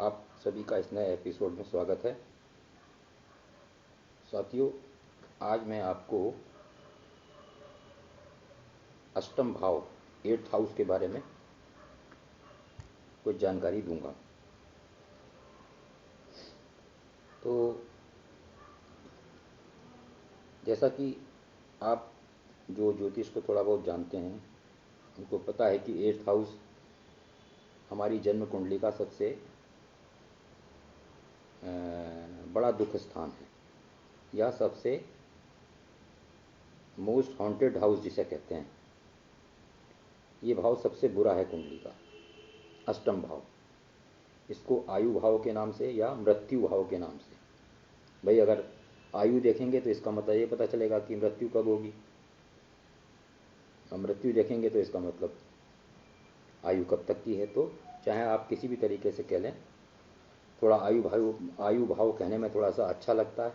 आप सभी का इस नए एपिसोड में स्वागत है। साथियों, आज मैं आपको अष्टम भाव, 8th हाउस के बारे में कुछ जानकारी दूंगा। तो जैसा कि आप जो ज्योतिष को थोड़ा बहुत जानते हैं, उनको पता है कि 8th हाउस हमारी जन्म कुंडली का सबसे बड़ा दुख स्थान है, या सबसे मोस्ट हॉन्टेड हाउस जिसे कहते हैं। ये भाव सबसे बुरा है कुंडली का, अष्टम भाव। इसको आयु भाव के नाम से या मृत्यु भाव के नाम से। भाई, अगर आयु देखेंगे तो इसका मतलब ये पता चलेगा कि मृत्यु कब होगी, और मृत्यु देखेंगे तो इसका मतलब आयु कब तक की है। तो चाहे आप किसी भी तरीके से कह लें, थोड़ा आयु भाव कहने में थोड़ा सा अच्छा लगता है,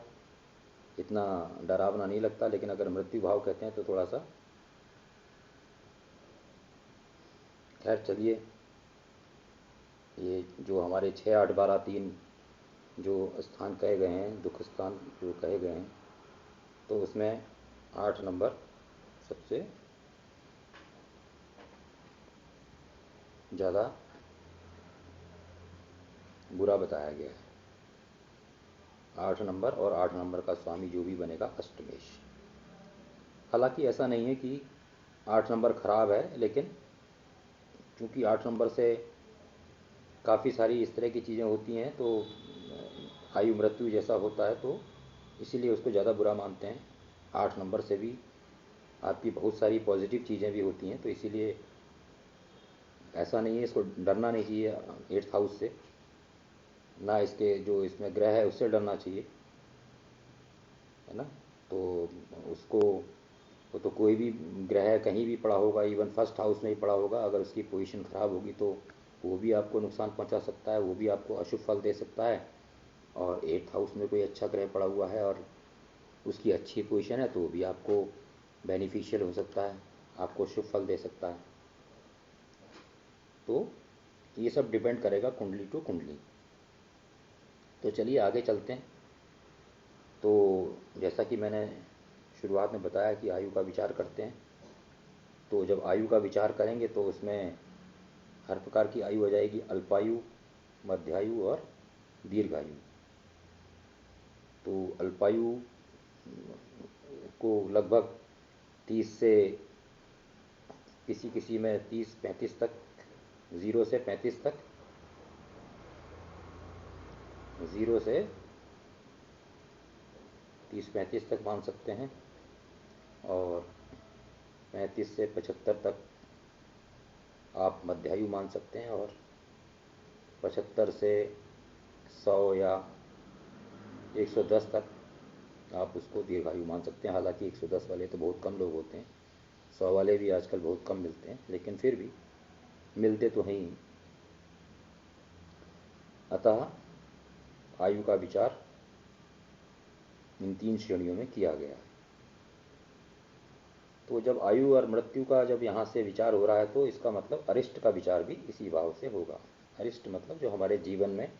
इतना डरावना नहीं लगता। लेकिन अगर मृत्यु भाव कहते हैं तो थोड़ा सा, खैर चलिए, ये जो हमारे 6, 8, 12, 3 जो स्थान कहे गए हैं, दुख स्थान जो कहे गए हैं, तो उसमें 8 नंबर सबसे ज़्यादा बुरा बताया गया है। 8 नंबर, और 8 नंबर का स्वामी जो भी बनेगा अष्टमेश। हालांकि ऐसा नहीं है कि 8 नंबर खराब है, लेकिन चूँकि 8 नंबर से काफ़ी सारी इस तरह की चीज़ें होती हैं, तो आयु मृत्यु जैसा होता है, तो इसीलिए उसको ज़्यादा बुरा मानते हैं। 8 नंबर से भी आपकी बहुत सारी पॉजिटिव चीज़ें भी होती हैं, तो इसीलिए ऐसा नहीं है, इसको डरना नहीं चाहिए 8th हाउस से, ना इसके जो इसमें ग्रह है उससे डरना चाहिए, है ना। तो उसको, वो तो कोई भी ग्रह कहीं भी पड़ा होगा, इवन फर्स्ट हाउस में ही पड़ा होगा, अगर उसकी पोजीशन ख़राब होगी तो वो भी आपको नुकसान पहुंचा सकता है, वो भी आपको अशुभ फल दे सकता है। और 8th हाउस में कोई अच्छा ग्रह पड़ा हुआ है और उसकी अच्छी पोजीशन है, तो वो भी आपको बेनिफिशियल हो सकता है, आपको शुभ फल दे सकता है। तो ये सब डिपेंड करेगा कुंडली टू कुंडली। तो चलिए आगे चलते हैं। तो जैसा कि मैंने शुरुआत में बताया कि आयु का विचार करते हैं, तो जब आयु का विचार करेंगे तो उसमें हर प्रकार की आयु आ जाएगी, अल्पायु, मध्यायु और दीर्घायु। तो अल्पायु को लगभग 30 से, किसी किसी में 30-35 तक, 0 से 35 तक, 0 से 30-35 तक मान सकते हैं, और 35 से 75 तक आप मध्यायु मान सकते हैं, और 75 से 100 या 110 तक आप उसको दीर्घायु मान सकते हैं। हालांकि 110 वाले तो बहुत कम लोग होते हैं, 100 वाले भी आजकल बहुत कम मिलते हैं, लेकिन फिर भी मिलते तो हैं ही। अतः आयु का विचार इन 3 श्रेणियों में किया गया है। तो जब आयु और मृत्यु का जब यहाँ से विचार हो रहा है, तो इसका मतलब अरिष्ट का विचार भी इसी भाव से होगा। अरिष्ट मतलब जो हमारे जीवन में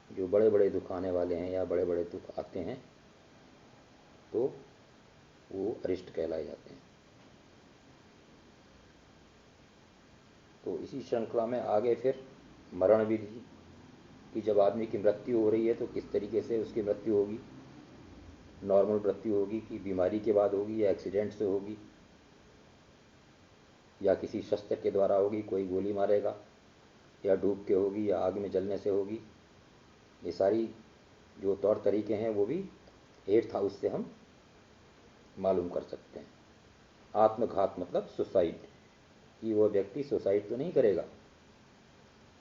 जो बड़े बड़े दुख आने वाले हैं या बड़े बड़े दुख आते हैं, तो वो अरिष्ट कहलाए जाते हैं। तो इसी श्रृंखला में आगे फिर मरण विधि कि जब आदमी की मृत्यु हो रही है तो किस तरीके से उसकी मृत्यु होगी, नॉर्मल मृत्यु होगी कि बीमारी के बाद होगी, या एक्सीडेंट से होगी, या किसी शस्त्र के द्वारा होगी, कोई गोली मारेगा, या डूब के होगी, या आग में जलने से होगी। ये सारी जो तौर तरीके हैं वो भी 8th हाउस से हम मालूम कर सकते हैं। आत्मघात मतलब सुसाइड, कि वो व्यक्ति सुसाइड तो नहीं करेगा,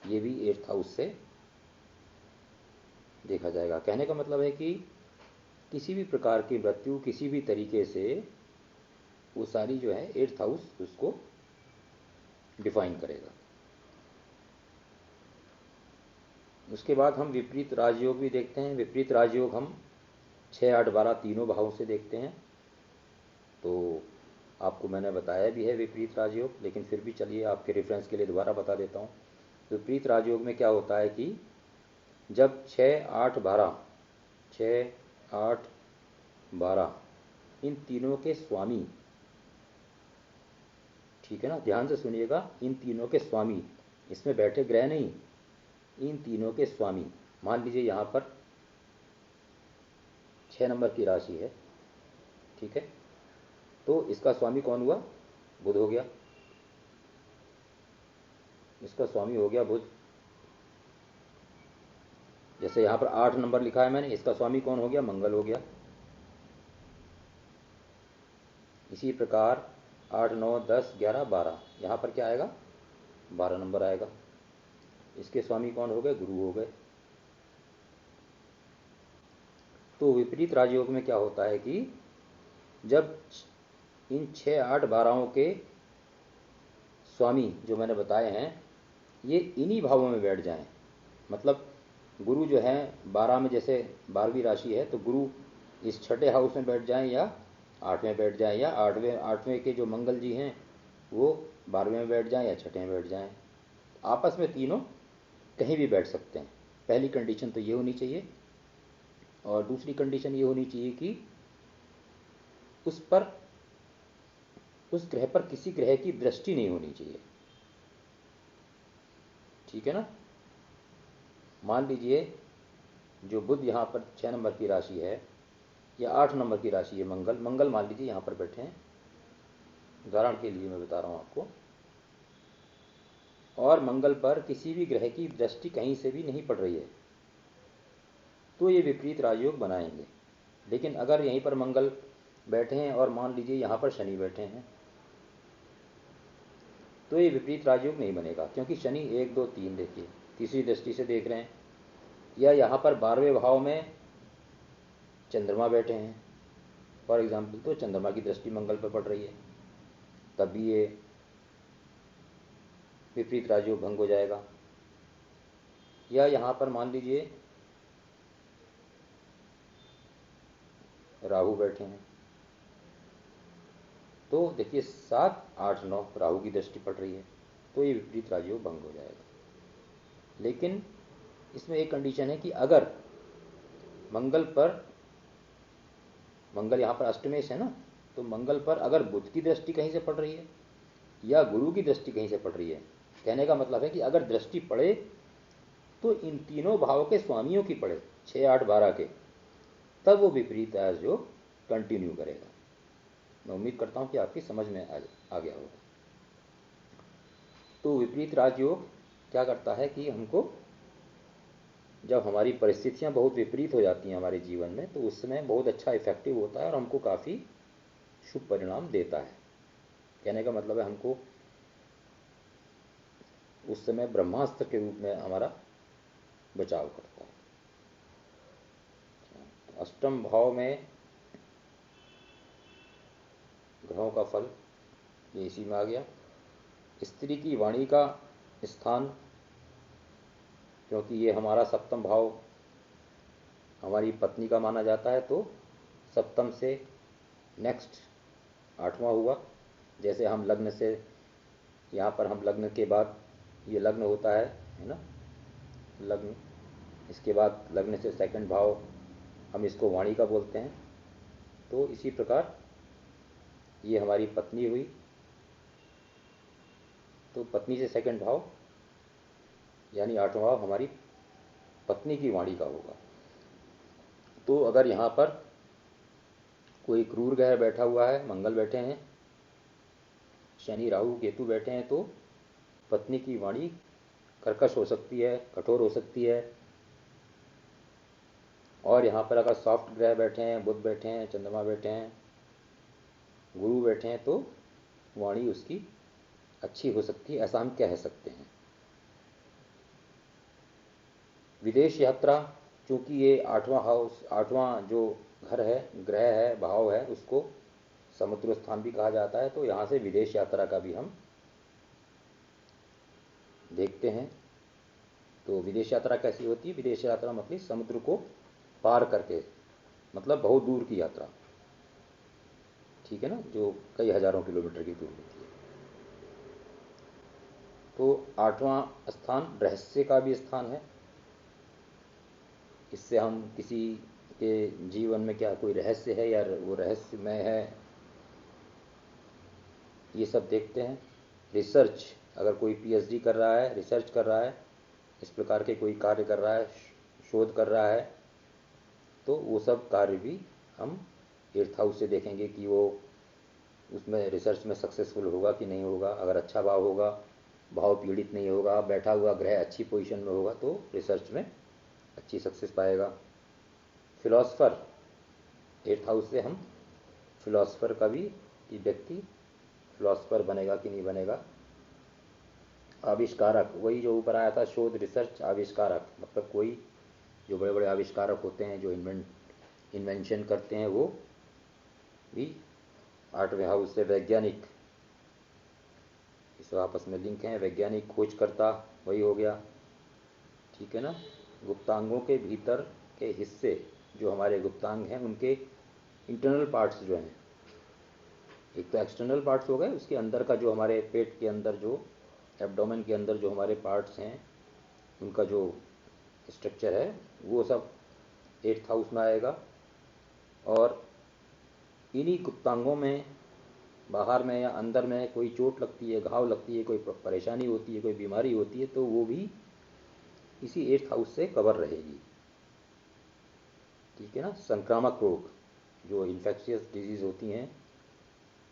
ये भी 8th हाउस से देखा जाएगा। कहने का मतलब है कि किसी भी प्रकार की मृत्यु किसी भी तरीके से, वो सारी जो है 8th हाउस उसको डिफाइन करेगा। उसके बाद हम विपरीत राजयोग भी देखते हैं। विपरीत राजयोग हम 6, 8, 12 तीनों भावों से देखते हैं। तो आपको मैंने बताया भी है विपरीत राजयोग, लेकिन फिर भी चलिए आपके रेफरेंस के लिए दोबारा बता देता हूँ। विपरीत राजयोग में क्या होता है कि जब 6, 8, 12, 6, 8, 12 इन तीनों के स्वामी, ठीक है ना, ध्यान से सुनिएगा, इन तीनों के स्वामी, इसमें बैठे ग्रह नहीं, इन तीनों के स्वामी। मान लीजिए यहाँ पर 6 नंबर की राशि है, ठीक है, तो इसका स्वामी कौन हुआ? बुध हो गया, इसका स्वामी हो गया बुध। जैसे यहाँ पर 8 नंबर लिखा है मैंने, इसका स्वामी कौन हो गया? मंगल हो गया। इसी प्रकार 8, 9, 10, 11, 12, यहाँ पर क्या आएगा? 12 नंबर आएगा, इसके स्वामी कौन हो गए? गुरु हो गए। तो विपरीत राजयोग में क्या होता है कि जब इन 6, 8, 12 के स्वामी जो मैंने बताए हैं ये इन्हीं भावों में बैठ जाएं, मतलब गुरु जो है 12 में, जैसे 12वीं राशि है तो गुरु इस छठे हाउस में बैठ जाएं या 8वें बैठ जाएं, या 8वें के जो मंगल जी हैं वो 12वें में बैठ जाएं या छठे में बैठ जाएं। आपस में तीनों कहीं भी बैठ सकते हैं। पहली कंडीशन तो ये होनी चाहिए, और दूसरी कंडीशन ये होनी चाहिए कि उस ग्रह पर किसी ग्रह की दृष्टि नहीं होनी चाहिए, ठीक है ना। मान लीजिए जो बुध यहाँ पर 6 नंबर की राशि है या 8 नंबर की राशि है, मंगल मान लीजिए यहाँ पर बैठे हैं, उदाहरण के लिए मैं बता रहा हूँ आपको, और मंगल पर किसी भी ग्रह की दृष्टि कहीं से भी नहीं पड़ रही है, तो ये विपरीत राजयोग बनाएंगे। लेकिन अगर यहीं पर मंगल बैठे हैं और मान लीजिए यहाँ पर शनि बैठे हैं, तो ये विपरीत राजयोग नहीं बनेगा, क्योंकि शनि 1, 2, 3 देखिए तीसरी दृष्टि से देख रहे हैं, या यहाँ पर 12वें भाव में चंद्रमा बैठे हैं फॉर एग्जाम्पल, तो चंद्रमा की दृष्टि मंगल पर पड़ रही है, तब भी ये विपरीत राजयोग भंग हो जाएगा। या यहाँ पर मान लीजिए राहु बैठे हैं, तो देखिए 7, 8, 9 राहु की दृष्टि पड़ रही है, तो ये विपरीत राजयोग भंग हो जाएगा। लेकिन इसमें एक कंडीशन है कि अगर मंगल यहाँ पर अष्टमेश है ना, तो मंगल पर अगर बुध की दृष्टि कहीं से पड़ रही है या गुरु की दृष्टि कहीं से पड़ रही है, कहने का मतलब है कि अगर दृष्टि पड़े तो इन तीनों भाव के स्वामियों की पड़े, 6, 8, 12 के, तब वो विपरीत राजयोग कंटिन्यू करेगा। मैं उम्मीद करता हूँ कि आपकी समझ में आ गया होगा। तो विपरीत राजयोग क्या करता है कि हमको, जब हमारी परिस्थितियां बहुत विपरीत हो जाती हैं हमारे जीवन में, तो उस समय बहुत अच्छा इफेक्टिव होता है और हमको काफ़ी शुभ परिणाम देता है। कहने का मतलब है हमको उस समय ब्रह्मास्त्र के रूप में हमारा बचाव करता है। तो अष्टम भाव में ग्रहों का फल ये इसी में आ गया। स्त्री की वाणी का स्थान, क्योंकि ये हमारा सप्तम भाव हमारी पत्नी का माना जाता है, तो सप्तम से नेक्स्ट 8वां हुआ। जैसे हम लग्न से, यहाँ पर हम लग्न के बाद ये लग्न होता है ना, लग्न, इसके बाद लग्न से सेकंड भाव हम इसको वाणी का बोलते हैं। तो इसी प्रकार ये हमारी पत्नी हुई, तो पत्नी से सेकंड भाव यानी 8वां भाव हमारी पत्नी की वाणी का होगा। तो अगर यहाँ पर कोई क्रूर ग्रह बैठा हुआ है, मंगल बैठे हैं, शनि राहु केतु बैठे हैं, तो पत्नी की वाणी कर्कश हो सकती है, कठोर हो सकती है। और यहाँ पर अगर सॉफ्ट ग्रह बैठे हैं, बुध बैठे हैं, चंद्रमा बैठे हैं, गुरु बैठे हैं, तो वाणी उसकी अच्छी हो सकती है, ऐसा हम कह सकते हैं। विदेश यात्रा, चूँकि ये 8वां हाउस, 8वां जो घर है, ग्रह है, भाव है, उसको समुद्र स्थान भी कहा जाता है, तो यहाँ से विदेश यात्रा का भी हम देखते हैं। तो विदेश यात्रा कैसी होती है? विदेश यात्रा मतलब समुद्र को पार करके, मतलब बहुत दूर की यात्रा, ठीक है ना, जो कई हजारों किलोमीटर की दूर होती है। तो 8वां स्थान रहस्य का भी स्थान है। इससे हम किसी के जीवन में क्या कोई रहस्य है या वो रहस्यमय है, ये सब देखते हैं। रिसर्च, अगर कोई पीएचडी कर रहा है, रिसर्च कर रहा है, इस प्रकार के कोई कार्य कर रहा है, शोध कर रहा है, तो वो सब कार्य भी हम 8th हाउस से देखेंगे कि वो उसमें रिसर्च में सक्सेसफुल होगा कि नहीं होगा। अगर अच्छा भाव होगा, भाव पीड़ित नहीं होगा, बैठा हुआ ग्रह अच्छी पोजीशन में होगा, तो रिसर्च में अच्छी सक्सेस पाएगा। फिलॉसफर, 8th हाउस से हम फिलॉसफर का भी, कि व्यक्ति फिलॉसफर बनेगा कि नहीं बनेगा। आविष्कारक, वही जो ऊपर आया था, शोध, रिसर्च, आविष्कारक, मतलब कोई जो बड़े बड़े आविष्कारक होते हैं, जो इन्वेंशन करते हैं, वो भी 8वें हाउस से। वैज्ञानिक, इस आपस में लिंक हैं। वैज्ञानिक, खोजकर्ता, वही हो गया, ठीक है ना। गुप्तांगों के भीतर के हिस्से जो हमारे गुप्तांग हैं, उनके इंटरनल पार्ट्स जो हैं, एक तो एक्सटर्नल पार्ट्स हो गए, उसके अंदर का जो हमारे पेट के अंदर, जो एब्डोमेन के अंदर जो हमारे पार्ट्स हैं, उनका जो स्ट्रक्चर है, वो सब 8th हाउस में आएगा। और इन्हीं गुप्तांगों में, बाहर में या अंदर में कोई चोट लगती है, घाव लगती है, कोई परेशानी होती है, कोई बीमारी होती है, तो वो भी इसी 8th हाउस से कवर रहेगी, ठीक है ना। संक्रामक रोग, जो इन्फेक्शियस डिजीज़ होती हैं,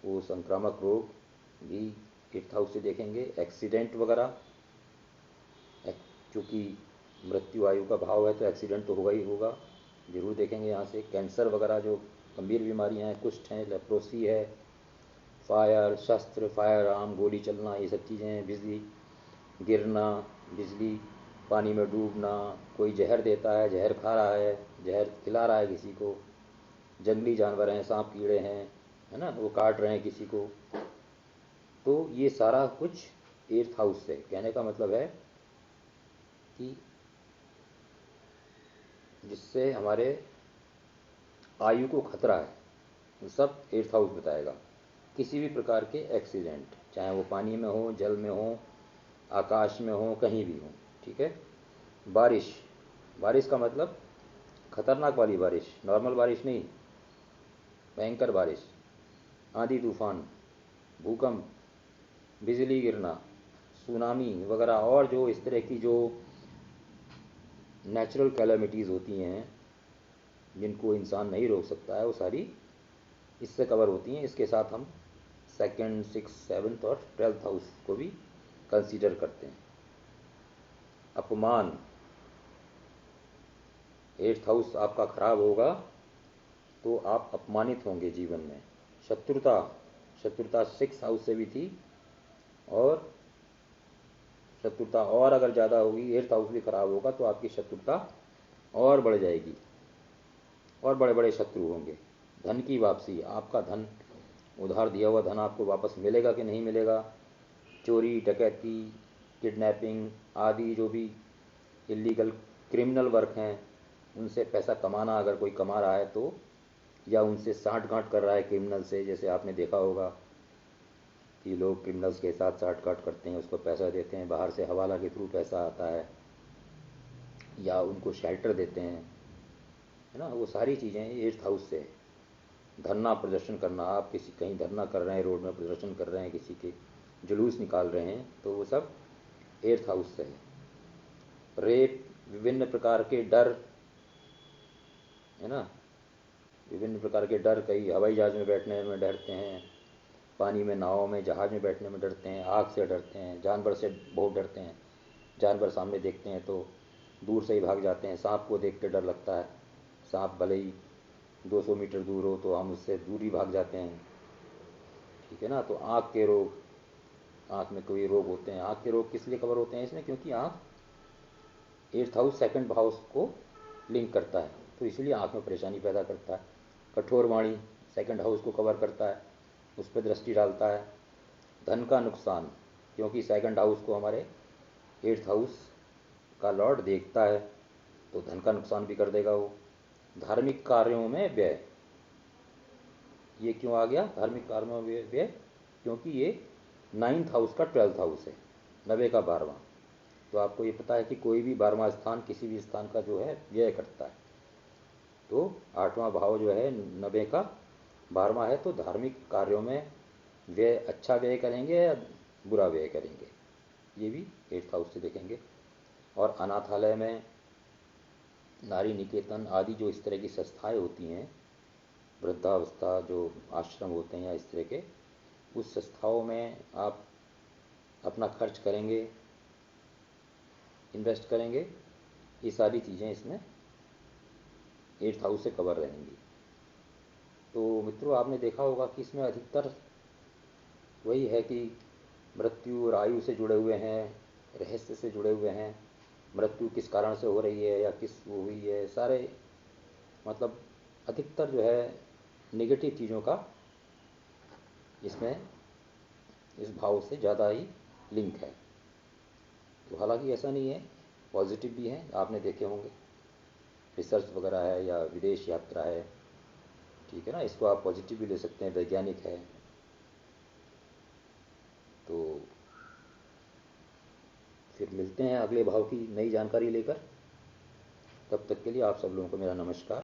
वो संक्रामक रोग भी 8th हाउस से देखेंगे। एक्सीडेंट वगैरह, चूँकि मृत्यु आयु का भाव है तो एक्सीडेंट तो होगा ही होगा, जरूर देखेंगे यहाँ से। कैंसर वगैरह जो गंभीर बीमारियाँ हैं, कुष्ठ हैं, लेप्रोसी है, फायर, शस्त्र, फायर आर्म, गोली चलना, ये सब चीज़ें हैं। बिजली गिरना, बिजली, पानी में डूबना, कोई जहर देता है, जहर खा रहा है, जहर खिला रहा है किसी को, जंगली जानवर हैं, सांप कीड़े हैं, है ना, वो काट रहे हैं किसी को, तो ये सारा कुछ 8th हाउस से। कहने का मतलब है कि जिससे हमारे आयु को खतरा है, वो सब 8th हाउस बताएगा। किसी भी प्रकार के एक्सीडेंट, चाहे वो पानी में हो, जल में हो, आकाश में हो, कहीं भी हो, ठीक है। बारिश, बारिश का मतलब खतरनाक वाली बारिश, नॉर्मल बारिश नहीं, भयंकर बारिश, आंधी तूफान, भूकंप, बिजली गिरना, सुनामी वगैरह, और जो इस तरह की जो नेचुरल कैलेमिटीज़ होती हैं, जिनको इंसान नहीं रोक सकता है, वो सारी इससे कवर होती हैं। इसके साथ हम 2nd, 6th, 7th और 12th हाउस को भी कंसीडर करते हैं। अपमान, 8th हाउस आपका खराब होगा तो आप अपमानित होंगे जीवन में। शत्रुता, शत्रुता 6th हाउस से भी थी, और शत्रुता और अगर ज़्यादा होगी, 8th हाउस भी खराब होगा तो आपकी शत्रुता और बढ़ जाएगी, और बड़े बड़े शत्रु होंगे। धन की वापसी, आपका धन, उधार दिया हुआ धन आपको वापस मिलेगा कि नहीं मिलेगा। चोरी, डकैती, किडनैपिंग आदि जो भी इलीगल क्रिमिनल वर्क हैं, उनसे पैसा कमाना, अगर कोई कमा रहा है तो, या उनसे साठ-गांठ कर रहा है क्रिमिनल से, जैसे आपने देखा होगा कि लोग क्रिमिनल्स के साथ साठ-गांठ करते हैं, उसको पैसा देते हैं, बाहर से हवाला के थ्रू पैसा आता है, या उनको शेल्टर देते हैं, है ना। वो सारी चीज़ें 8th हाउस से। धरना प्रदर्शन करना, आप किसी कहीं धरना कर रहे हैं, रोड में प्रदर्शन कर रहे हैं, किसी के जुलूस निकाल रहे हैं, तो वो सब 8th हाउस से है। रेप, विभिन्न प्रकार के डर, है ना, विभिन्न प्रकार के डर, कई हवाई जहाज़ में बैठने में डरते हैं, पानी में, नाव में, जहाज़ में बैठने में डरते हैं, आग से डरते हैं, जानवर से बहुत डरते हैं, जानवर सामने देखते हैं तो दूर से ही भाग जाते हैं, सांप को देख के डर लगता है, सांप भले ही 200 मीटर दूर हो तो हम उससे दूर ही भाग जाते हैं, ठीक है ना। तो आँख के रोग, आँख में कोई रोग होते हैं, आँख के रोग किस लिए कवर होते हैं इसमें, क्योंकि आँख 8th हाउस 2nd हाउस को लिंक करता है, तो इसलिए आँख में परेशानी पैदा करता है। कठोर वाणी 2nd हाउस को कवर करता है, उस पर दृष्टि डालता है। धन का नुकसान, क्योंकि 2nd हाउस को हमारे 8th हाउस का लॉर्ड देखता है, तो धन का नुकसान भी कर देगा वो। धार्मिक कार्यों में व्यय, ये क्यों आ गया धार्मिक कार्यों में व्यय, क्योंकि ये 9th हाउस का 12th हाउस है, 90 का 12वां। तो आपको ये पता है कि कोई भी 12वां स्थान किसी भी स्थान का जो है व्यय करता है। तो 8वां भाव जो है 90 का 12वां है, तो धार्मिक कार्यों में व्यय अच्छा व्यय करेंगे या बुरा व्यय करेंगे, ये भी 8th हाउस से देखेंगे। और अनाथालय में, नारी निकेतन आदि जो इस तरह की संस्थाएं होती हैं, वृद्धावस्था जो आश्रम होते हैं या इस तरह के, उस संस्थाओं में आप अपना खर्च करेंगे, इन्वेस्ट करेंगे, ये सारी चीज़ें इसमें 8th हाउस से कवर रहेंगी। तो मित्रों, आपने देखा होगा कि इसमें अधिकतर वही है कि मृत्यु और आयु से जुड़े हुए हैं, रहस्य से जुड़े हुए हैं, मृत्यु किस कारण से हो रही है या किस वो हुई है, सारे मतलब अधिकतर जो है नेगेटिव चीज़ों का इसमें इस भाव से ज़्यादा ही लिंक है। तो हालांकि ऐसा नहीं है, पॉजिटिव भी हैं, आपने देखे होंगे, रिसर्च वगैरह है या विदेश यात्रा है, ठीक है ना, इसको आप पॉजिटिव भी ले सकते हैं, वैज्ञानिक है। तो फिर मिलते हैं अगले भाव की नई जानकारी लेकर। तब तक के लिए आप सब लोगों को मेरा नमस्कार।